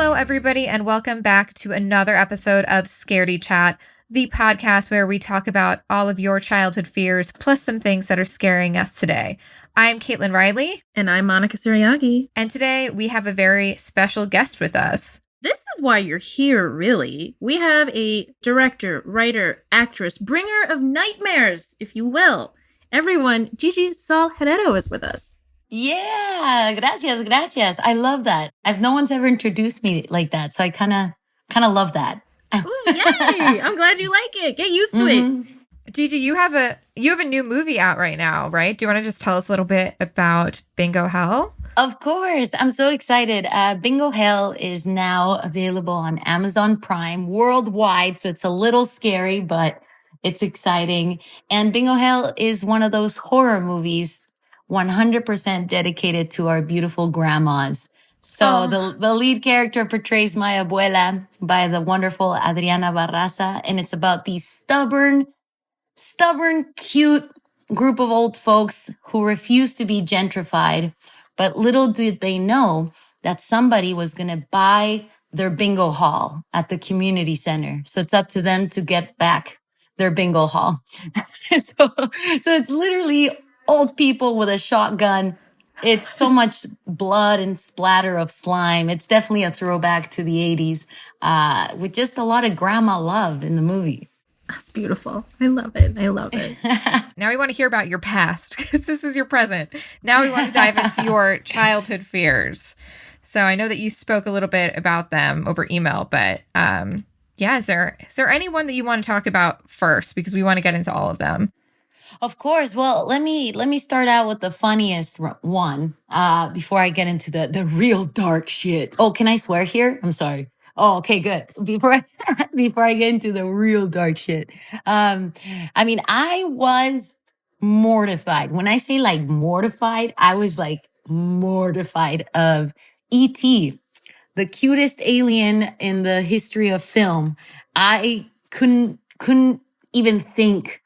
Hello, everybody, and welcome back to another episode of Scaredy Chat, the podcast where we talk about all of your childhood fears, plus some things that are scaring us today. I'm Kaitlin Riley. And I'm Monica Suriagi. And today we have a very special guest with us. This is why you're here, really. We have a director, writer, actress, bringer of nightmares, if you will. Everyone, Gigi Saul Guerrero is with us. Yeah, gracias. I love that. No one's ever introduced me like that, so I kind of love that. Ooh, yay! I'm glad you like it. Get used to it. Gigi, you have a new movie out right now, right? Do you want to just tell us a little bit about Bingo Hell? Of course. I'm so excited. Bingo Hell is now available on Amazon Prime worldwide, so it's a little scary, but it's exciting. And Bingo Hell is one of those horror movies 100% dedicated to our beautiful grandmas. So the lead character portrays my abuela by the wonderful Adriana Barraza, and it's about these stubborn, cute group of old folks who refuse to be gentrified. But little did they know that somebody was going to buy their bingo hall at the community center. So it's up to them to get back their bingo hall. So it's literally old people with a shotgun. It's so much blood and splatter of slime. It's definitely a throwback to the 80s with just a lot of grandma love in the movie. That's beautiful. I love it. Now we want to hear about your past because this is your present. Now we want to dive into your childhood fears. So I know that you spoke a little bit about them over email, but is there anyone that you want to talk about first? Because we want to get into all of them. Of course. Well, let me start out with the funniest one before I get into the real dark shit. Oh, can I swear here? I'm sorry. Oh, okay, good. Before I get into the real dark shit. I was mortified. When I say like mortified, I was like mortified of E.T., the cutest alien in the history of film. I couldn't even think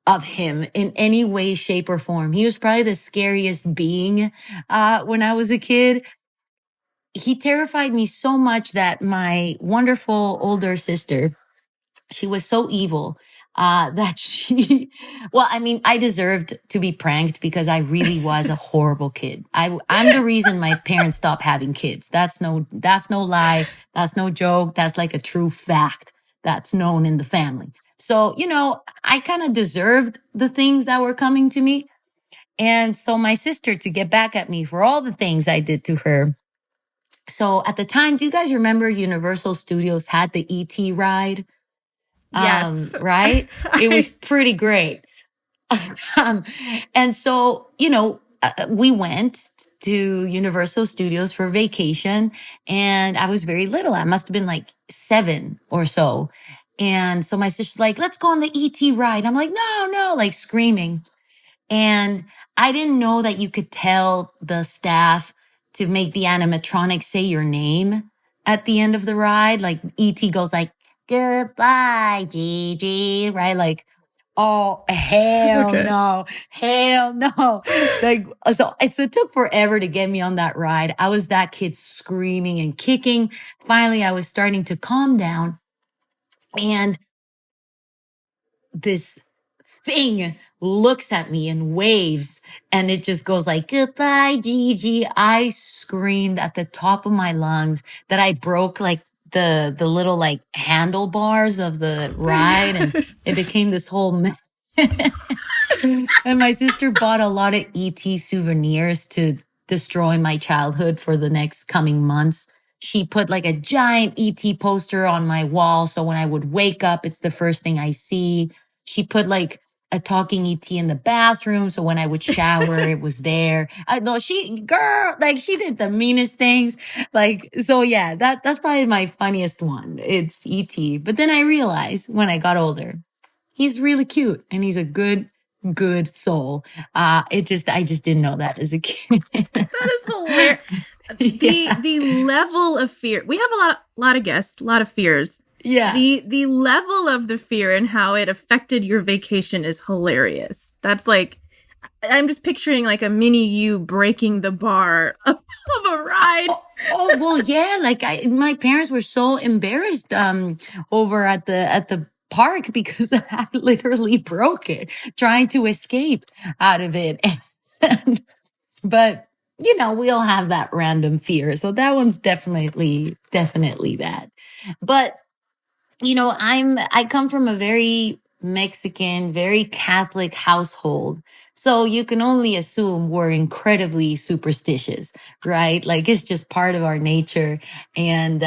of him in any way, shape, or form. He was probably the scariest being when I was a kid. He terrified me so much that my wonderful older sister, she was so evil that I deserved to be pranked because I really was a horrible kid. I'm the reason my parents stopped having kids. That's no lie. That's no joke. That's like a true fact that's known in the family. So, I kind of deserved the things that were coming to me. And so my sister, to get back at me for all the things I did to her. So at the time, do you guys remember Universal Studios had the E.T. ride? Yes. Right? It was pretty great. And so, we went to Universal Studios for vacation, and I was very little. I must have been like 7 or so. And so my sister's like, let's go on the E.T. ride. I'm like, no, like screaming. And I didn't know that you could tell the staff to make the animatronic say your name at the end of the ride. Like E.T. goes like, goodbye, Gigi, right? Like, oh, hell no. Like, so it took forever to get me on that ride. I was that kid screaming and kicking. Finally, I was starting to calm down. And this thing looks at me and waves, and it just goes like, goodbye, Gigi. I screamed at the top of my lungs that I broke like the little like handlebars of the ride, and it became this whole mess. And my sister bought a lot of E.T. souvenirs to destroy my childhood for the next coming months. She put like a giant E.T. poster on my wall, so when I would wake up, it's the first thing I see. She put like a talking E.T. in the bathroom, so when I would shower, it was there. She did the meanest things. Like, so yeah, that's probably my funniest one. It's E.T. But then I realized when I got older, he's really cute and he's a good soul. I just didn't know that as a kid. That is hilarious. The level of fear. We have a lot of guests, a lot of fears. Yeah. The level of the fear and how it affected your vacation is hilarious. That's like, I'm just picturing like a mini you breaking the bar of a ride. Oh well, yeah. Like my parents were so embarrassed over at the park because I literally broke it trying to escape out of it. But you know, we all have that random fear, so that one's definitely that. But you know, I come from a very Mexican, very Catholic household. So you can only assume we're incredibly superstitious, right? Like it's just part of our nature. And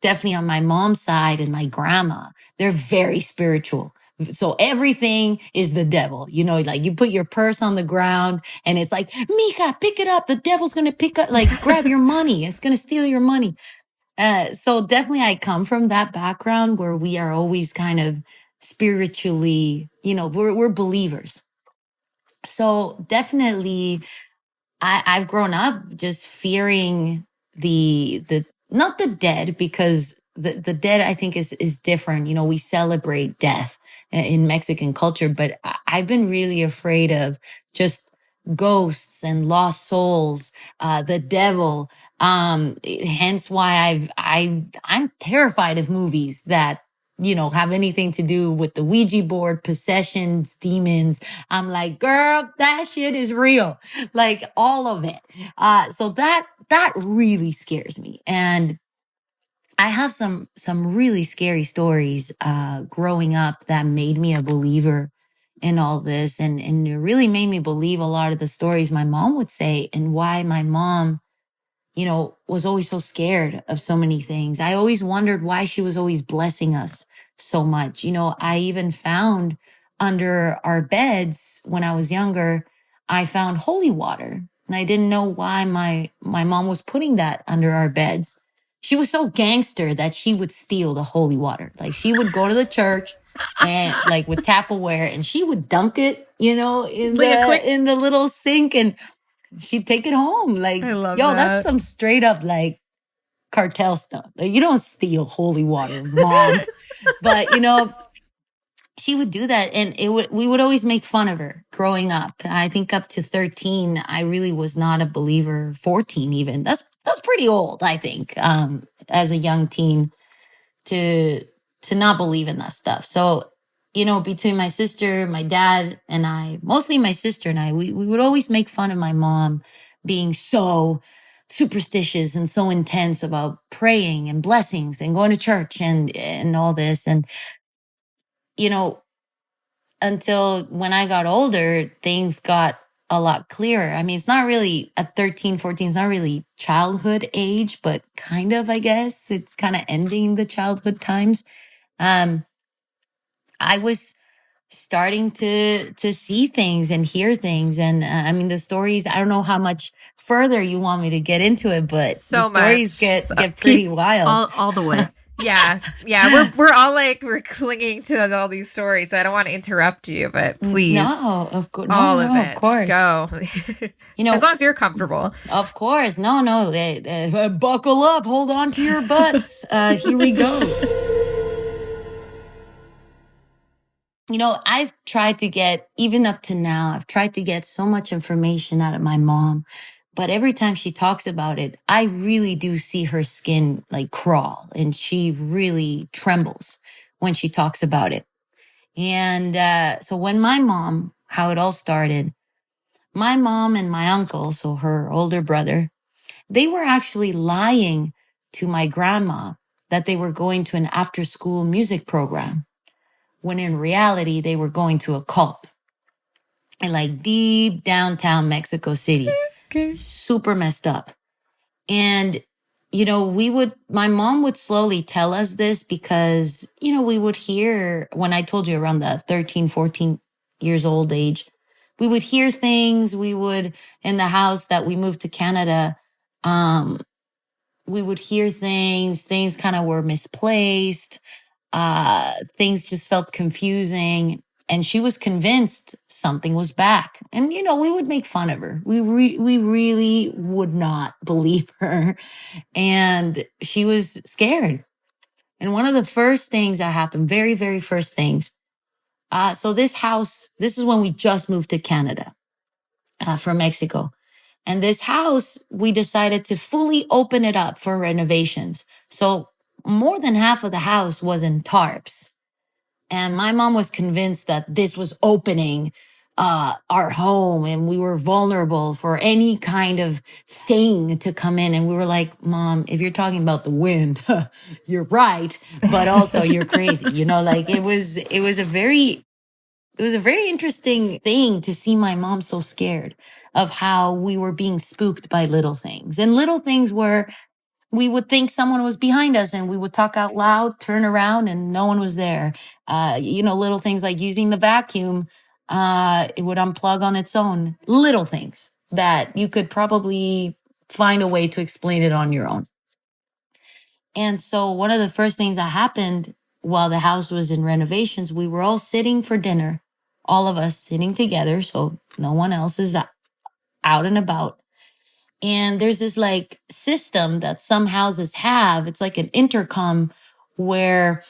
definitely on my mom's side and my grandma, they're very spiritual. So everything is the devil. You know, like you put your purse on the ground and it's like, Mija, pick it up. The devil's going to pick up, like grab your money. It's going to steal your money. So definitely I come from that background where we are always kind of spiritually, you know, we're believers. So definitely I've grown up just fearing the not the dead, because the dead I think is different. You know, we celebrate death in Mexican culture, but I've been really afraid of just ghosts and lost souls, the devil. Hence why I'm terrified of movies that, you know, have anything to do with the Ouija board, possessions, demons. I'm like, girl, that shit is real. Like all of it. So that really scares me. And I have some really scary stories, growing up that made me a believer in all this. And it really made me believe a lot of the stories my mom would say, and why my mom, you know, was always so scared of so many things. I always wondered why she was always blessing us so much. You know, I even found under our beds when I was younger, I found holy water. And I didn't know why my mom was putting that under our beds. She was so gangster that she would steal the holy water. Like she would go to the church and like with Tupperware and she would dunk it, you know, in the little sink, and she'd take it home. Like, I love yo, that. that's some straight up like cartel stuff. Like, you don't steal holy water, mom. But you know, she would do that, and we would always make fun of her growing up. I think up to 13, I really was not a believer. 14 even. That's pretty old, I think, as a young teen to not believe in that stuff. So, you know, between my sister, my dad, and I, mostly my sister and I, we would always make fun of my mom being so superstitious and so intense about praying and blessings and going to church and all this. And, you know, until when I got older, things got a lot clearer. I mean, it's not really at 13, 14, it's not really childhood age, but kind of, I guess. It's kind of ending the childhood times. I was starting to see things and hear things. And I mean, the stories, I don't know how much further you want me to get into it, but So the stories much. get pretty wild. All the way. Yeah. We're all like, we're clinging to all these stories. So I don't want to interrupt you, but please. No, of course. All of it. Of course. Go. You know, as long as you're comfortable. Of course. No. Buckle up. Hold on to your butts. Here we go. You know, I've tried to get, even up to now, I've tried to get so much information out of my mom. But every time she talks about it, I really do see her skin like crawl, and she really trembles when she talks about it. And so when my mom, how it all started, my mom and my uncle, so her older brother, they were actually lying to my grandma that they were going to an after-school music program, when in reality, they were going to a cult in like deep downtown Mexico City. Okay. Super messed up. And, you know, my mom would slowly tell us this because, you know, we would hear, when I told you around the 13, 14 years old age, we would hear things. We would, in the house that we moved to Canada, we would hear things kind of were misplaced. Things just felt confusing. And she was convinced something was back. And, you know, we would make fun of her. We really would not believe her. And she was scared. And one of the first things that happened, very, very first things. So this house, this is when we just moved to Canada. from Mexico. And this house, we decided to fully open it up for renovations. So more than half of the house was in tarps. And my mom was convinced that this was opening our home and we were vulnerable for any kind of thing to come in. And we were like, Mom, if you're talking about the wind, you're right. But also you're crazy. You know, like it was a very interesting thing to see my mom so scared of how we were being spooked by little things. And little things were, we would think someone was behind us and we would talk out loud, turn around and no one was there. Little things like using the vacuum, it would unplug on its own. Little things that you could probably find a way to explain it on your own. And so one of the first things that happened while the house was in renovations, we were all sitting for dinner, all of us sitting together. So no one else is out and about. And there's this like system that some houses have. It's like an intercom where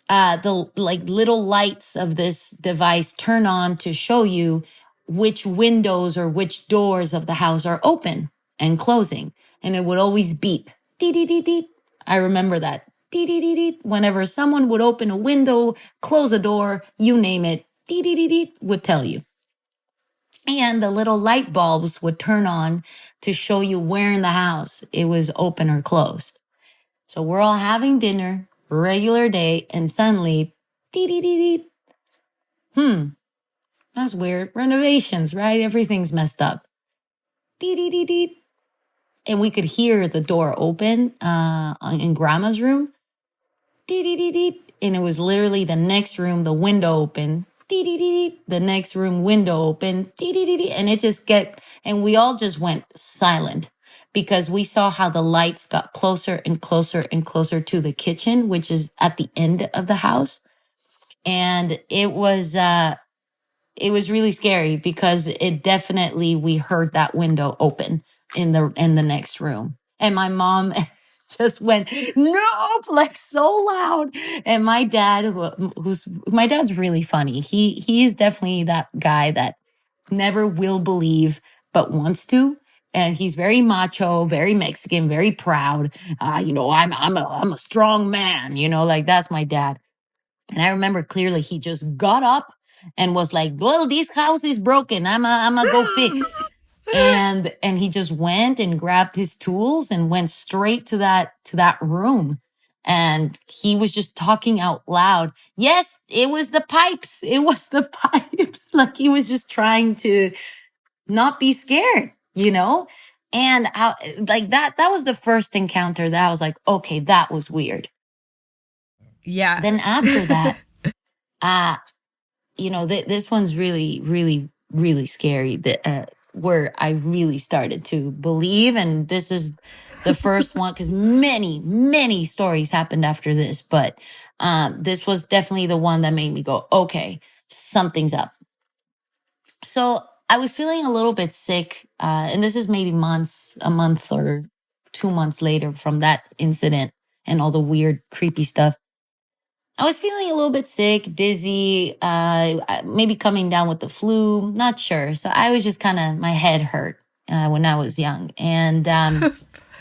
the like little lights of this device turn on to show you which windows or which doors of the house are open and closing. And it would always beep. Dee, dee, dee, dee. I remember that. Dee, dee, dee, dee. Whenever someone would open a window, close a door, you name it, dee, dee, dee, dee, would tell you. And the little light bulbs would turn on to show you where in the house it was open or closed. So we're all having dinner, regular day, and suddenly, dee, dee, dee, dee. That's weird. Renovations, right? Everything's messed up. Dee, dee, dee, dee. And we could hear the door open in Grandma's room. Dee, dee, dee, dee. And it was literally the next room, the window open. Dee, dee, dee, dee. The next room, window open. Dee, dee, dee, dee. And and we all just went silent because we saw how the lights got closer and closer and closer to the kitchen, which is at the end of the house. And it was really scary because we heard that window open in the next room. And my mom just went, nope, like so loud. And my dad, my dad's really funny. He is definitely that guy that never will believe, but wants to. And he's very macho, very Mexican, very proud. I'm a strong man, like that's my dad. And I remember clearly he just got up and was like, well, this house is broken. I'm a go fix. And he just went and grabbed his tools and went straight to that room. And he was just talking out loud. Yes, it was the pipes. It was the pipes. Like he was just trying to not be scared, And that was the first encounter that I was like, okay, that was weird. Yeah. Then after that, this one's really, really, really scary. Where I really started to believe, and this is the first one because many, many stories happened after this, but this was definitely the one that made me go, okay, something's up. So I was feeling a little bit sick, and this is maybe a month or 2 months later from that incident and all the weird, creepy stuff. I was feeling a little bit sick, dizzy, maybe coming down with the flu, not sure. So I was just my head hurt when I was young. And and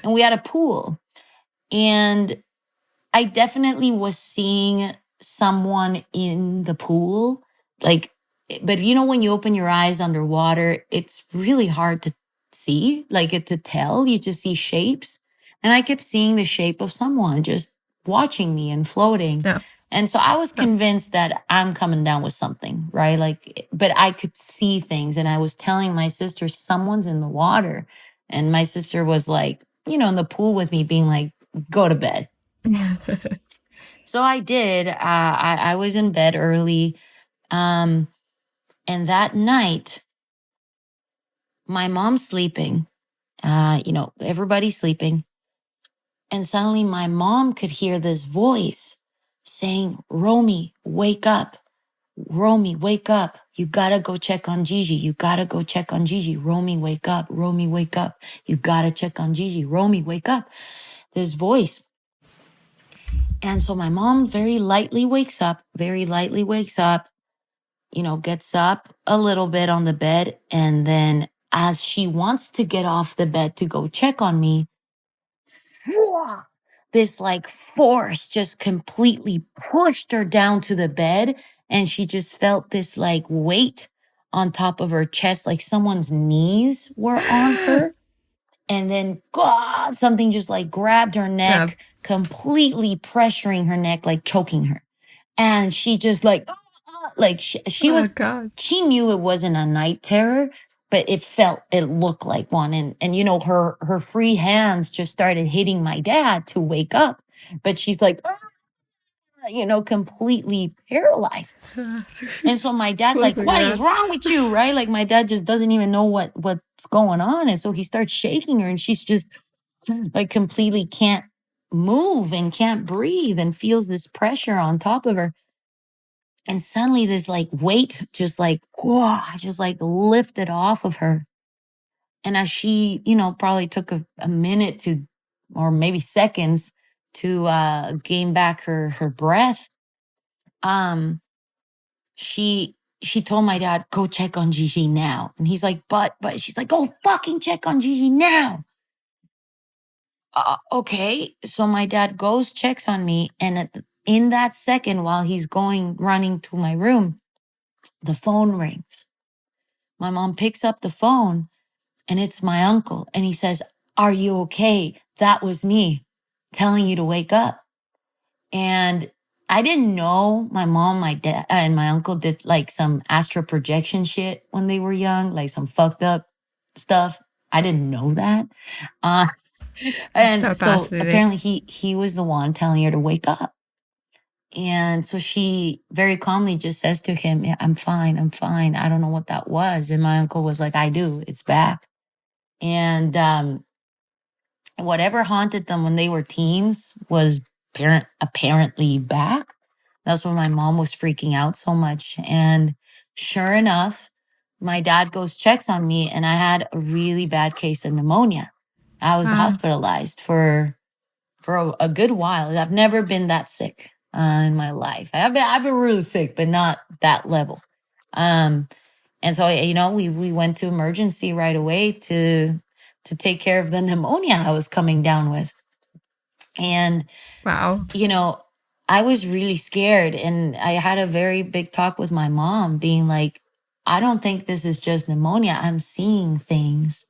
we had a pool. And I definitely was seeing someone in the pool. But when you open your eyes underwater, it's really hard to see, to tell. You just see shapes. And I kept seeing the shape of someone just watching me and floating. Yeah. And so I was convinced that I'm coming down with something, right? But I could see things. And I was telling my sister, someone's in the water. And my sister was in the pool with me being like, go to bed. So I did. I was in bed early. And that night, my mom's sleeping, everybody's sleeping. And suddenly my mom could hear this voice saying, Romy, wake up. Romy, wake up. You gotta go check on Gigi. You gotta go check on Gigi. Romy, wake up. Romy, wake up. You gotta check on Gigi. Romy, wake up. This voice. And so my mom very lightly wakes up, gets up a little bit on the bed and then as she wants to get off the bed to go check on me, this like force just completely pushed her down to the bed. And she just felt this like weight on top of her chest, like someone's knees were on her. And then God, something just like grabbed her neck, completely pressuring her neck, like choking her. And she just like she was, God. she knew it wasn't a night terror, but it looked like one. And you know, her free hands just started hitting my dad to wake up. But she's like, you know, completely paralyzed. And so my dad's like, what is wrong with you? Right? Like my dad just doesn't even know what's going on. And so he starts shaking her and she's just like completely can't move and can't breathe and feels this pressure on top of her. And suddenly this like weight just like, whoa, just like lifted off of her. And as she, you know, probably took a minute to, or maybe seconds to gain back her breath, she told my dad, go check on Gigi now. And he's like, but she's like, go fucking check on Gigi now. Okay. So my dad goes, checks on me. And in that second, while he's running to my room, the phone rings. My mom picks up the phone and it's my uncle. And he says, are you okay? That was me telling you to wake up. And I didn't know my mom, my dad, and my uncle did like some astral projection shit when they were young, like some fucked up stuff. I didn't know that. And so apparently he was the one telling her to wake up. And so she very calmly just says to him, yeah, I'm fine. I'm fine. I don't know what that was. And my uncle was like, I do. It's back. And whatever haunted them when they were teens was apparently back. That's when my mom was freaking out so much. And sure enough, my dad goes, checks on me, and I had a really bad case of pneumonia. I was hospitalized for a good while. I've never been that sick in my life. I've been really sick, but not that level. And so, you know, we went to emergency right away to take care of the pneumonia I was coming down with. And, wow, you know, I was really scared. And I had a very big talk with my mom being like, I don't think this is just pneumonia. I'm seeing things.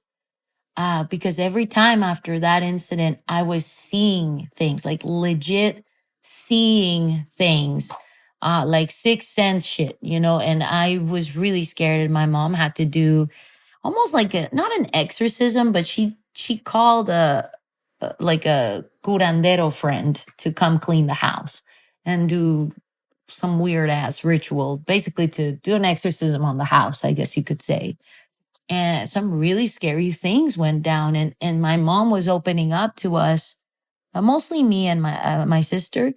Because every time after that incident, I was seeing things, like legit seeing things, like sixth sense shit, you know, and I was really scared. And my mom had to do almost like not an exorcism, but she called like a curandero friend to come clean the house and do some weird ass ritual, basically to do an exorcism on the house, I guess you could say. And some really scary things went down. And my mom was opening up to us, mostly me and my sister,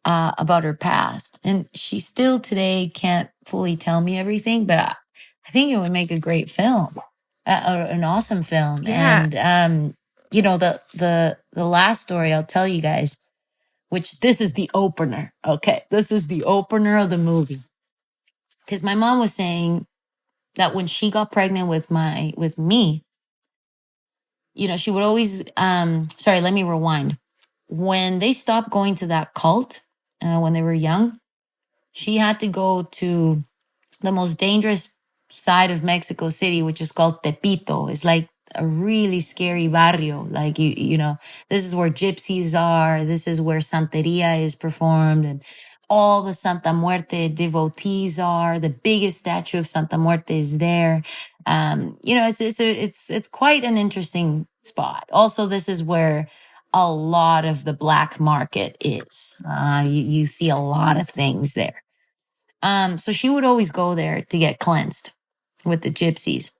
about her past. And she still today can't fully tell me everything, but I think it would make a great film, an awesome film. Yeah. And, you know, the last story I'll tell you guys, which this is the opener. Okay. This is the opener of the movie. Because my mom was saying that when she got pregnant with me, you know, she would always, sorry, let me rewind. When they stopped going to that cult, when they were young, she had to go to the most dangerous side of Mexico City, which is called Tepito. It's like a really scary barrio. Like, you know, this is where gypsies are. This is where Santeria is performed, and all the Santa Muerte devotees are. The biggest statue of Santa Muerte is there. You know, it's quite an interesting spot. Also, this is where a lot of the black market is. You see a lot of things there. So she would always go there to get cleansed with the gypsies,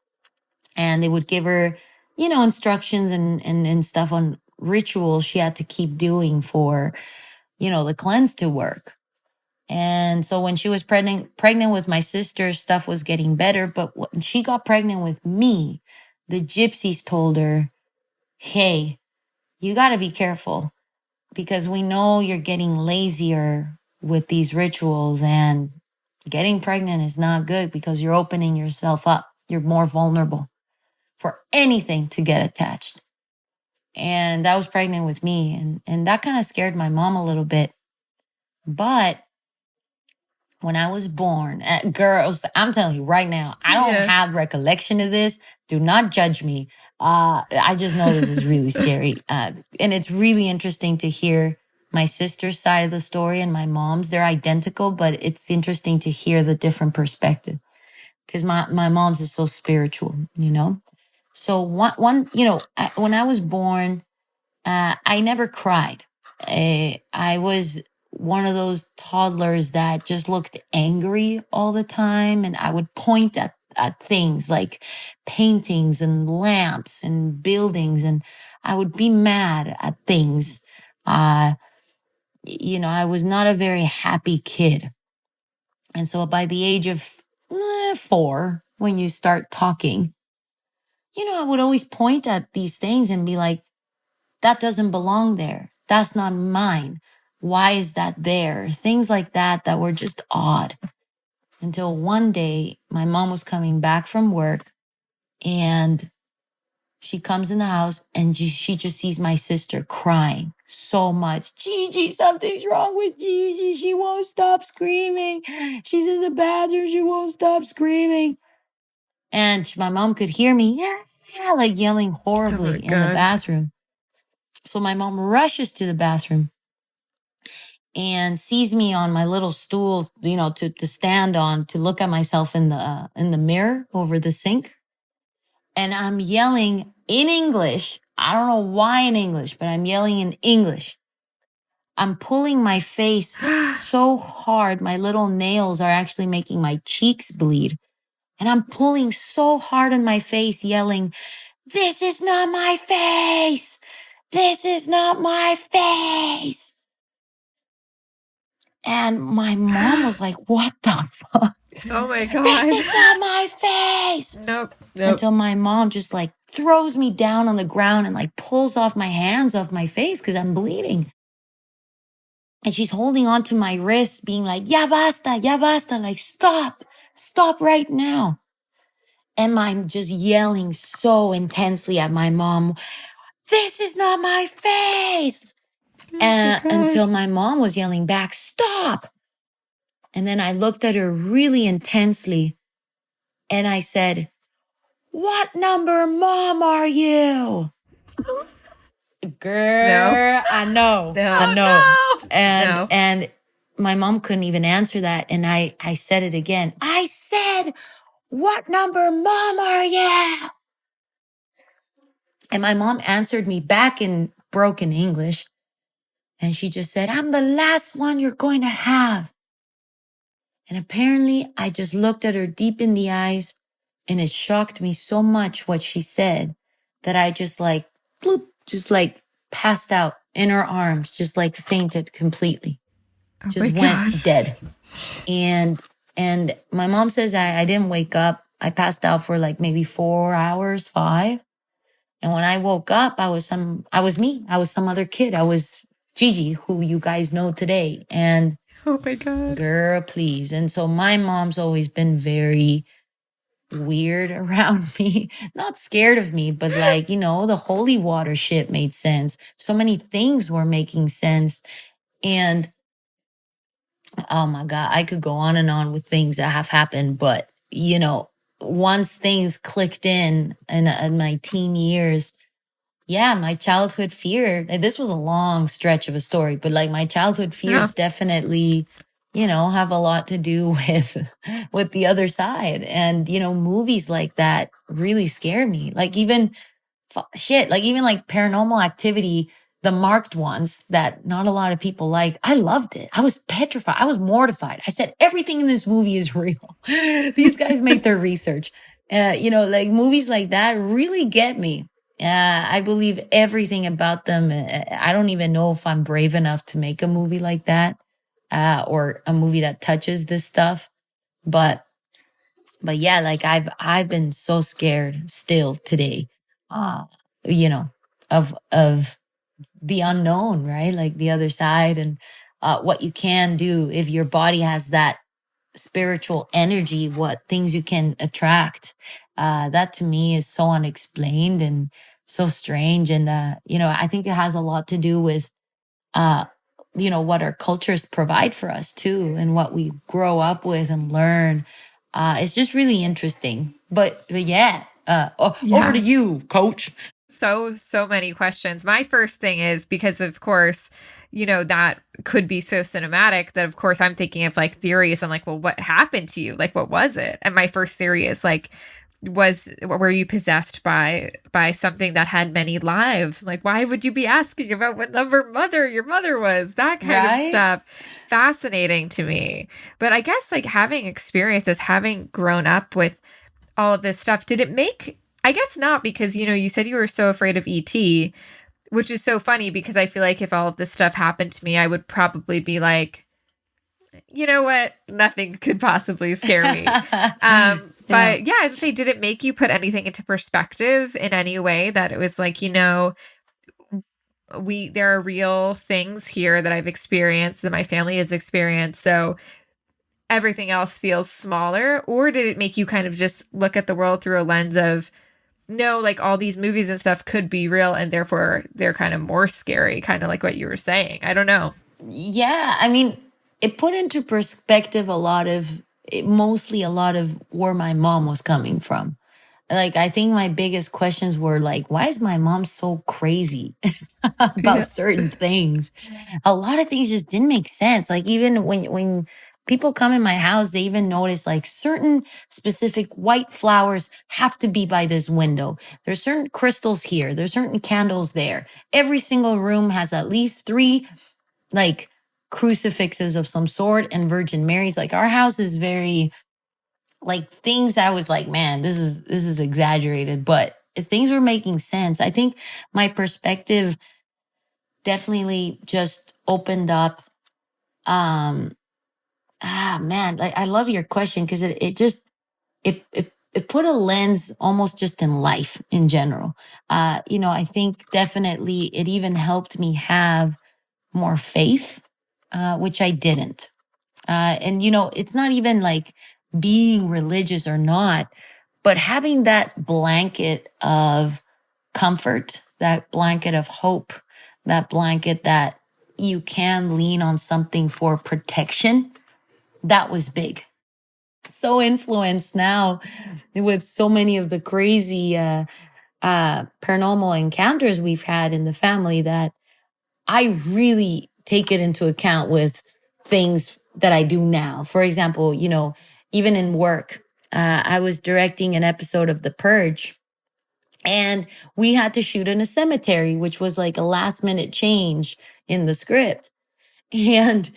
and they would give her, you know, instructions and stuff on rituals she had to keep doing for, you know, the cleanse to work. And so when she was pregnant with my sister, stuff was getting better. But when she got pregnant with me, the gypsies told her, hey, you got to be careful because we know you're getting lazier with these rituals, and getting pregnant is not good because you're opening yourself up. You're more vulnerable. for anything to get attached. And I was pregnant with me. And that kind of scared my mom a little bit. But when I was born, girls, I'm telling you right now, I don't have recollection of this. Do not judge me. I just know this is really scary. And it's really interesting to hear my sister's side of the story and my mom's. They're identical, but it's interesting to hear the different perspective. Because my mom's is so spiritual, you know? So one, when I was born, I never cried. I was one of those toddlers that just looked angry all the time. And I would point at things like paintings and lamps and buildings. And I would be mad at things. I was not a very happy kid. And so by the age of 4, when you start talking, I would always point at these things and be like, that doesn't belong there. That's not mine. Why is that there? Things like that were just odd. Until one day, my mom was coming back from work and she comes in the house and she just sees my sister crying so much. Gigi, something's wrong with Gigi. She won't stop screaming. She's in the bathroom. She won't stop screaming. And my mom could hear me, like yelling horribly in the bathroom. So my mom rushes to the bathroom and sees me on my little stool, to stand on, to look at myself in the mirror over the sink. And I'm yelling in English. I don't know why in English, but I'm yelling in English. I'm pulling my face so hard. My little nails are actually making my cheeks bleed. And I'm pulling so hard on my face, yelling, "This is not my face. This is not my face." And my mom was like, "What the fuck? Oh my God. This is not my face." Nope. Until my mom just like throws me down on the ground and like pulls off my hands off my face because I'm bleeding. And she's holding on to my wrist, being like, "Ya basta, like stop right now." And I'm just yelling so intensely at my mom, "This is not my face." Until my mom was yelling back, "Stop." And then I looked at her really intensely and I said, "What number mom are you?" Girl, No. I know. No. I know. No. And my mom couldn't even answer that. And I said it again. I said, "What number mom are you?" And my mom answered me back in broken English. And she just said, "I'm the last one you're going to have." And apparently I just looked at her deep in the eyes and it shocked me so much what she said that I just like, bloop, just like passed out in her arms, just like fainted completely, just went dead. And my mom says I didn't wake up. I passed out for like maybe 4 hours, 5. And when I woke up, I was me. I was some other kid. I was Gigi, who you guys know today. And oh my God. Girl, please. And so my mom's always been very weird around me. Not scared of me, but like, the holy water shit made sense. So many things were making sense. And oh my God, I could go on and on with things that have happened. But, once things clicked in my teen years, yeah, my childhood fear, this was a long stretch of a story, but like my childhood fears definitely, have a lot to do with the other side. And, movies like that really scare me. Like even like Paranormal Activity, the marked ones that not a lot of people like. I loved it. I was petrified. I was mortified. I said, everything in this movie is real. These guys made their research. Like movies like that really get me. I believe everything about them. I don't even know if I'm brave enough to make a movie like that, or a movie that touches this stuff. But yeah, like I've been so scared still today, of the unknown, right? Like the other side and, what you can do if your body has that spiritual energy, what things you can attract. That to me is so unexplained and so strange. And, I think it has a lot to do with, what our cultures provide for us too, and what we grow up with and learn. It's just really interesting. But yeah, over to you, Coach. So many questions. My first thing is because, of course, that could be so cinematic that, of course, I'm thinking of like theories. I'm like, well, what happened to you? Like, what was it? And my first theory is like, were you possessed by something that had many lives? Like, why would you be asking about what number your mother was? That kind of stuff. Fascinating to me. But I guess like having experiences, having grown up with all of this stuff, did it make, I guess not, because, you said you were so afraid of ET, which is so funny because I feel like if all of this stuff happened to me, I would probably be like, you know what? Nothing could possibly scare me. But yeah, I was gonna say, did it make you put anything into perspective in any way that it was like, there are real things here that I've experienced, that my family has experienced. So everything else feels smaller? Or did it make you kind of just look at the world through a lens of, no, like all these movies and stuff could be real and therefore they're kind of more scary, kind of like what you were saying? I don't know. Yeah, I mean, it put into perspective mostly a lot of where my mom was coming from. Like, I think my biggest questions were like, why is my mom so crazy about certain things? A lot of things just didn't make sense. Like, even when people come in my house, they even notice like certain specific white flowers have to be by this window. There's certain crystals here. There's certain candles there. Every single room has at least 3 like crucifixes of some sort and Virgin Marys. Like, our house is very like things that I was like, man, this is exaggerated, but things were making sense. I think my perspective definitely just opened up. Man, like, I love your question because it put a lens almost just in life in general. I think definitely it even helped me have more faith, which I didn't. And it's not even like being religious or not, but having that blanket of comfort, that blanket of hope, that blanket that you can lean on something for protection, that was big. So influenced now with so many of the crazy paranormal encounters we've had in the family that I really take it into account with things that I do now. For example, even in work, I was directing an episode of The Purge and we had to shoot in a cemetery, which was like a last minute change in the script. And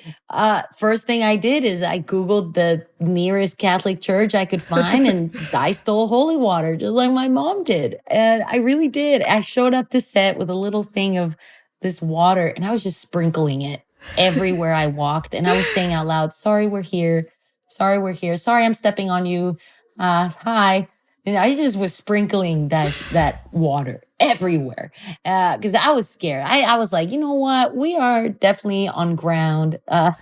first thing I did is I Googled the nearest Catholic church I could find and I stole holy water just like my mom did. And I really did. I showed up to set with a little thing of this water and I was just sprinkling it everywhere I walked. And I was saying out loud, sorry, we're here. Sorry, we're here. Sorry, I'm stepping on you. Hi. And I just was sprinkling that water everywhere because I was scared. I was like, you know what? We are definitely on ground of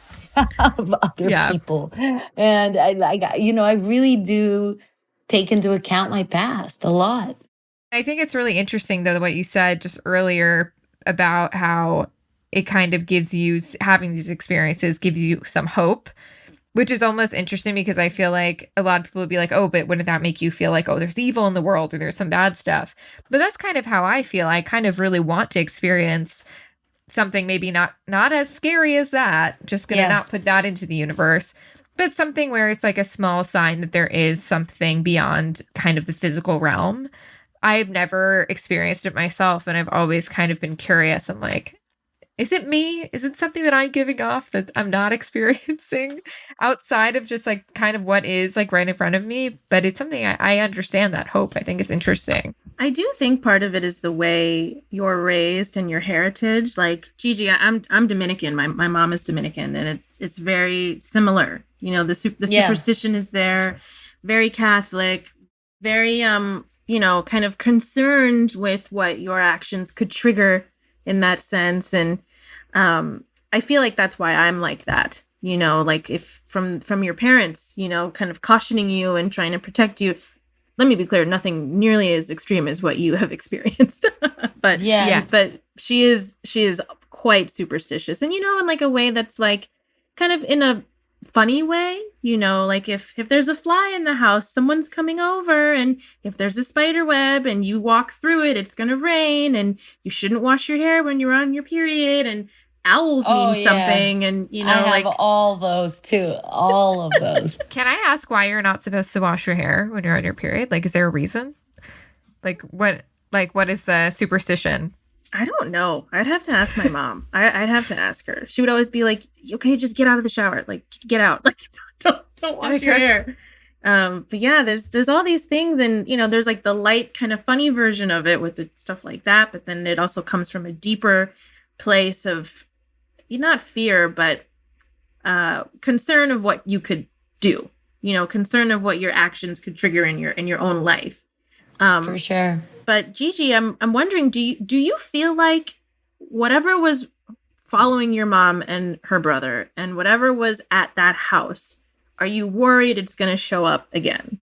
other people. And I really do take into account my past a lot. I think it's really interesting, though, what you said just earlier about how it kind of gives you, having these experiences gives you some hope, which is almost interesting because I feel like a lot of people would be like, oh, but wouldn't that make you feel like, oh, there's evil in the world or there's some bad stuff? But that's kind of how I feel. I kind of really want to experience something maybe not as scary as that, just going to not put that into the universe, but something where it's like a small sign that there is something beyond kind of the physical realm. I've never experienced it myself, and I've always kind of been curious. I'm like, is it me? Is it something that I'm giving off that I'm not experiencing outside of just like kind of what is like right in front of me? But it's something I understand that hope. I think is interesting. I do think part of it is the way you're raised and your heritage. Like Gigi, I'm Dominican. My mom is Dominican, and it's very similar. The superstition is there, very Catholic, very kind of concerned with what your actions could trigger in that sense. And I feel like that's why I'm like that, like if from your parents, kind of cautioning you and trying to protect you, let me be clear, nothing nearly as extreme as what you have experienced. But but she is quite superstitious, and in like a way that's like kind of in a funny way, like if there's a fly in the house, someone's coming over, and if there's a spider web and you walk through it, it's gonna rain, and you shouldn't wash your hair when you're on your period, and owls mean something, and I have like all those too, all of those. Can I ask why you're not supposed to wash your hair when you're on your period? Like, is there a reason? Like what is the superstition? I don't know. I'd have to ask my mom. I'd have to ask her. She would always be like, "Okay, just get out of the shower. Like, get out. Like, don't wash your hair." But yeah, there's all these things, and there's like the light kind of funny version of it with the stuff like that. But then it also comes from a deeper place of not fear, but concern of what you could do. Concern of what your actions could trigger in your own life. For sure. But Gigi, I'm wondering, do you feel like whatever was following your mom and her brother, and whatever was at that house, are you worried it's going to show up again?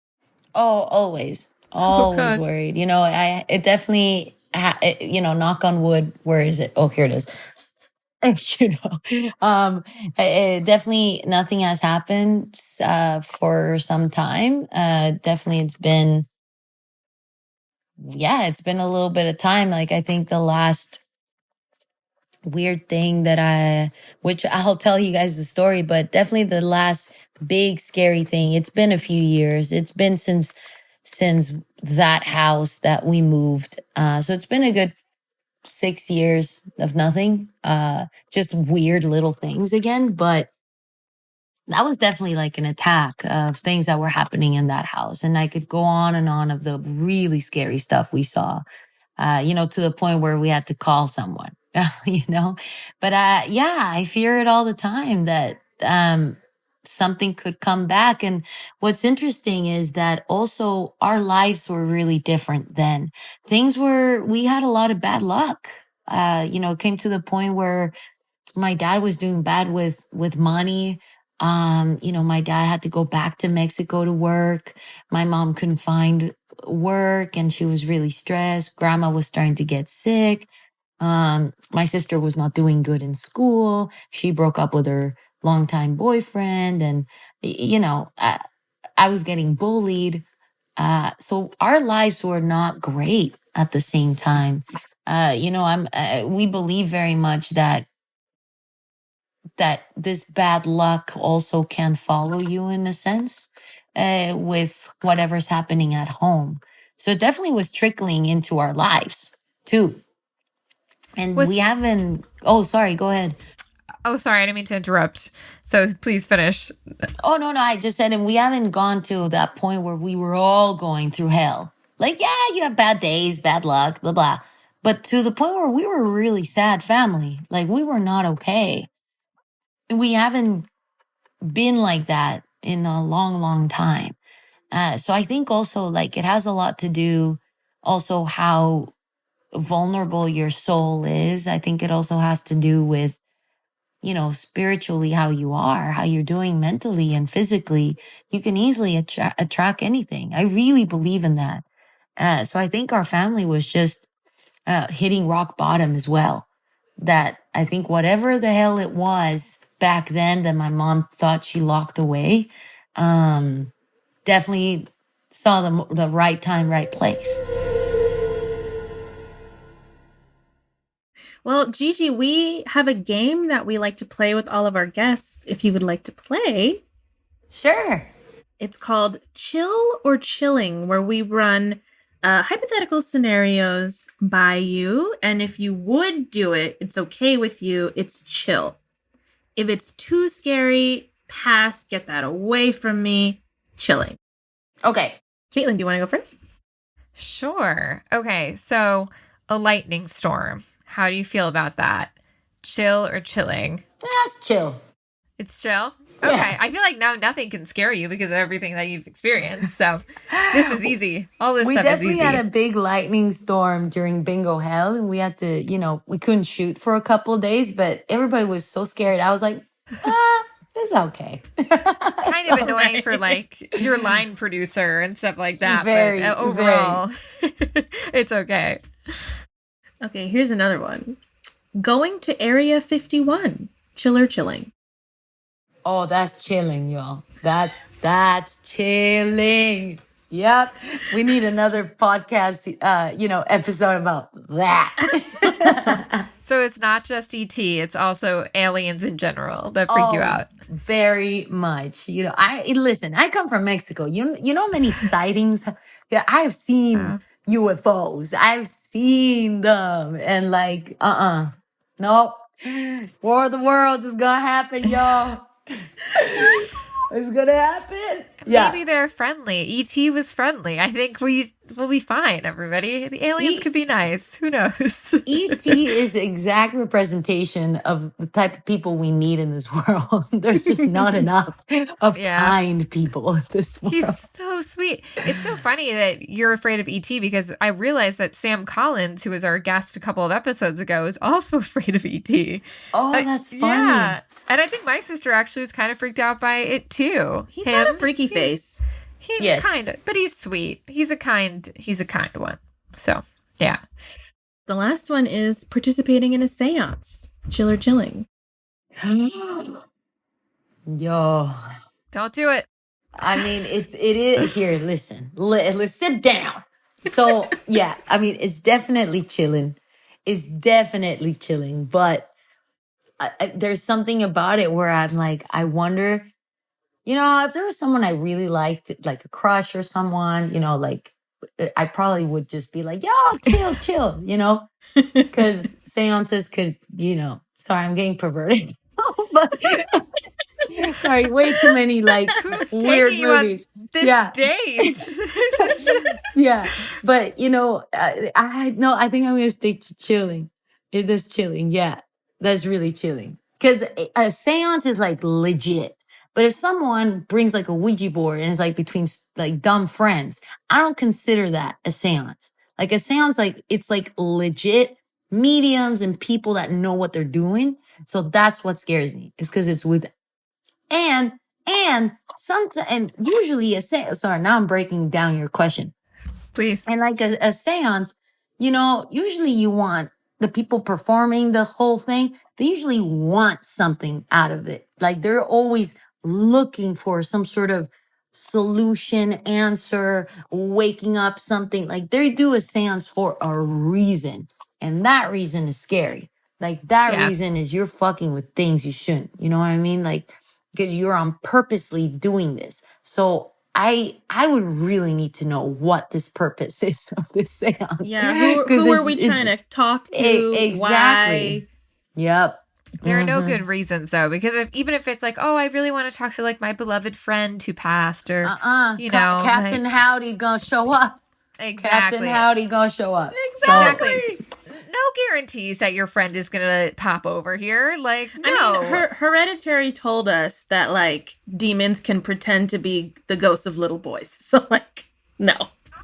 Oh, always worried. It definitely, knock on wood. Where is it? Oh, here it is. Definitely nothing has happened for some time. Definitely it's been a little bit of time. Like, I think the last weird thing which I'll tell you guys the story, but definitely the last big scary thing, it's been a few years. It's been since that house that we moved. So it's been a good 6 years of nothing, just weird little things again. But that was definitely like an attack of things that were happening in that house. And I could go on and on of the really scary stuff we saw, to the point where we had to call someone, But I fear it all the time that something could come back. And what's interesting is that also our lives were really different then. We had a lot of bad luck. It came to the point where my dad was doing bad with money. My dad had to go back to Mexico to work. My mom couldn't find work and she was really stressed. Grandma was starting to get sick. My sister was not doing good in school. She broke up with her longtime boyfriend, and I was getting bullied. So our lives were not great at the same time. We believe very much that this bad luck also can follow you in a sense, with whatever's happening at home. So it definitely was trickling into our lives too. And we haven't, sorry, go ahead. Oh, sorry, I didn't mean to interrupt. So please finish. Oh, no, I just said, and we haven't gone to that point where we were all going through hell. Like, yeah, you have bad days, bad luck, blah, blah. But to the point where we were a really sad family. Like, we were not okay. And we haven't been like that in a long, long time. So I think also, like, it has a lot to do also how vulnerable your soul is. I think it also has to do with, spiritually, how you are, how you're doing mentally and physically. You can easily attract anything. I really believe in that. So I think our family was just hitting rock bottom as well. That I think whatever the hell it was back then that my mom thought she locked away, definitely saw the right time, right place. Well, Gigi, we have a game that we like to play with all of our guests. If you would like to play. Sure. It's called Chill or Chilling, where we run hypothetical scenarios by you. And if you would do it, it's okay with you. It's chill. If it's too scary, pass, get that away from me. Chilling. Okay. Kaitlin, do you want to go first? Sure. Okay. So a lightning storm. How do you feel about that? Chill or chilling? That's chill. It's chill? Okay. Yeah. I feel like now nothing can scare you because of everything that you've experienced. So this is easy. All this stuff is easy. We definitely had a big lightning storm during Bingo Hell, and we had to, we couldn't shoot for a couple of days, but everybody was so scared. I was like, it's okay. Kind of annoying for like your line producer and stuff like that. Very, but overall, it's okay. Okay, here's another one. Going to Area 51. Chilling. Oh, that's chilling, y'all. That's chilling. Yep. We need another podcast, episode about that. So it's not just ET, it's also aliens in general that freak you out. Very much. I come from Mexico. You know how many sightings that I've seen UFOs. I've seen them and like, nope. War of the Worlds is gonna happen, y'all. It's gonna happen. Maybe they're friendly. E.T. was friendly. I think we will be fine, everybody. The aliens could be nice. Who knows? E.T. is the exact representation of the type of people we need in this world. There's just not enough of kind people in this world. He's so sweet. It's so funny that you're afraid of E.T. because I realized that Sam Collins, who was our guest a couple of episodes ago, is also afraid of E.T. Oh, that's funny. Yeah. And I think my sister actually was kind of freaked out by it too. He's got a freaky face. Kind of, but he's sweet. He's a kind one. So, yeah. The last one is participating in a seance. Chilling. Yo. Don't do it. I mean, it is here. Listen, let's sit down. So, yeah, I mean, it's definitely chilling. But there's something about it where I'm like, I wonder, if there was someone I really liked, like a crush or someone, like I probably would just be like, yo, chill, because seances could, sorry, I'm getting perverted. But, sorry, way too many like weird movies. This date. Yeah, but I think I'm gonna stick to chilling. It is chilling, yeah. That's really chilling. Because a seance is like legit. But if someone brings like a Ouija board and it's like between like dumb friends, I don't consider that a seance. Like a seance, like it's like legit mediums and people that know what they're doing. So that's what scares me. It's because it's with and sometimes and usually a seance. Sorry, now I'm breaking down your question. Please. And like a seance, usually you want the people performing the whole thing, they usually want something out of it. Like they're always looking for some sort of solution, answer, waking up something. Like they do a seance for a reason. And that reason is scary. Like that reason is you're fucking with things you shouldn't. You know what I mean? Like, because you're on purposely doing this. So I would really need to know what this purpose is of this seance. Yeah, who are we trying to talk to? Exactly. Why? Yep. There are no good reasons though, because even if it's like, oh, I really want to talk to like my beloved friend who passed, or Captain Howdy gonna show up. Exactly. Captain Howdy gonna show up. Exactly. So, no guarantees that your friend is gonna pop over here. Like, no. I mean, Hereditary told us that like demons can pretend to be the ghosts of little boys. So like, no.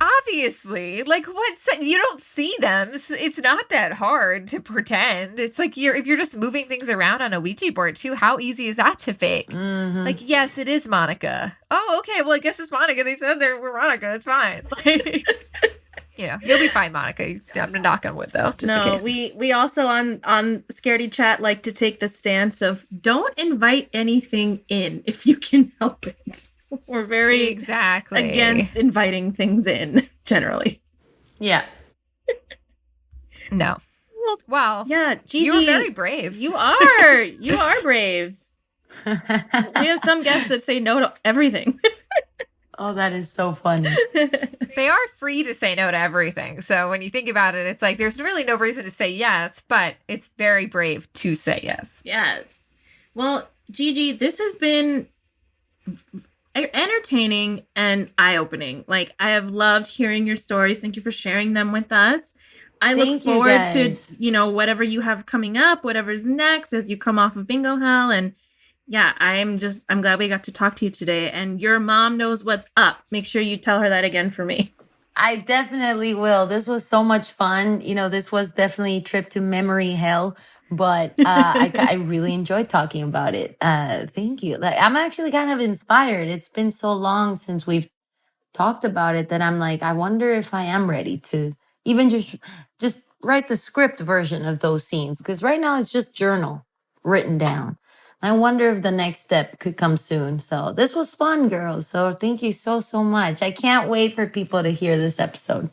Obviously, like you don't see them. It's not that hard to pretend. It's like if you're just moving things around on a Ouija board too, how easy is that to fake? Mm-hmm. Like, yes, it is Monica. Oh, okay. Well, I guess it's Monica. They said we're Monica. It's fine. Like, you'll be fine, Monica. I'm gonna knock on wood though. Just in case. We also on Scaredy Chat like to take the stance of don't invite anything in if you can help it. We're very against inviting things in, generally. Yeah. No. Wow. Yeah, Gigi, you're very brave. You are. You are brave. We have some guests that say no to everything. Oh, that is so funny. They are free to say no to everything. So when you think about it, it's like there's really no reason to say yes, but it's very brave to say yes. Yes. Well, Gigi, this has been entertaining and eye-opening. Like, I have loved hearing your stories. Thank you for sharing them with us. I look forward to, whatever you have coming up, whatever's next as you come off of Bingo Hell. And yeah, I'm glad we got to talk to you today. And your mom knows what's up. Make sure you tell her that again for me. I definitely will. This was so much fun. This was definitely a trip to memory hell but I really enjoyed talking about it. Thank you. Like, I'm actually kind of inspired. It's been so long since we've talked about it that I'm like, I wonder if I am ready to even just write the script version of those scenes. Because right now it's just journal written down. I wonder if the next step could come soon. So this was fun, girls. So thank you so much. I can't wait for people to hear this episode.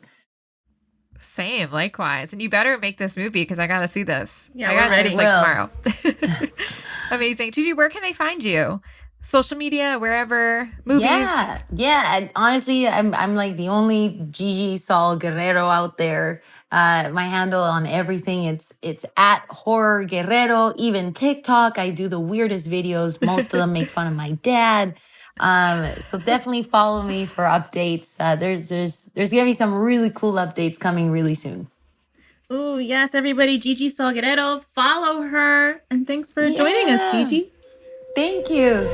Same, likewise. And you better make this movie because I got to see this. Yeah, I we're gotta see ready. this, tomorrow. Amazing. Gigi, where can they find you? Social media, wherever, movies? Yeah. Honestly, I'm like the only Gigi Saul Guerrero out there. My handle on everything, it's at Horror Guerrero. Even TikTok, I do the weirdest videos. Most of them make fun of my dad. So definitely follow me for updates. There's gonna be some really cool updates coming really soon. Oh, yes, everybody. Gigi Saul Guerrero. Follow her. And thanks for joining us, Gigi. Thank you.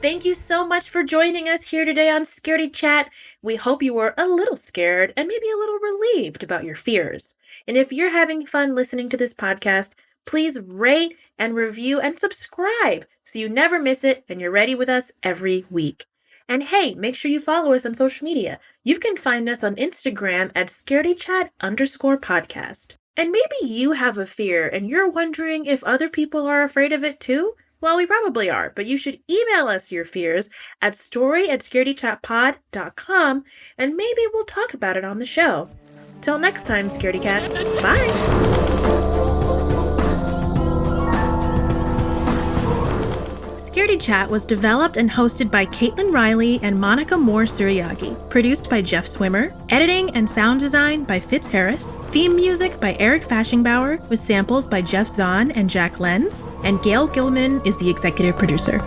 Thank you so much for joining us here today on Scaredy Chat. We hope you were a little scared and maybe a little relieved about your fears. And if you're having fun listening to this podcast, please rate and review and subscribe so you never miss it and you're ready with us every week. And hey, make sure you follow us on social media. You can find us on Instagram at scaredychat_podcast. And maybe you have a fear and you're wondering if other people are afraid of it too? Well, we probably are, but you should email us your fears at story@scaredychatpod.com and maybe we'll talk about it on the show. Till next time, Scaredy Cats. Bye! Scaredy Chat was developed and hosted by Kaitlin Riley and Monica Suryagi. Produced by Jeff Swimmer. Editing and sound design by Fitz Harris. Theme music by Eric Fashingbauer with samples by Jeff Zahn and Jack Lenz. And Gail Gilman is the executive producer.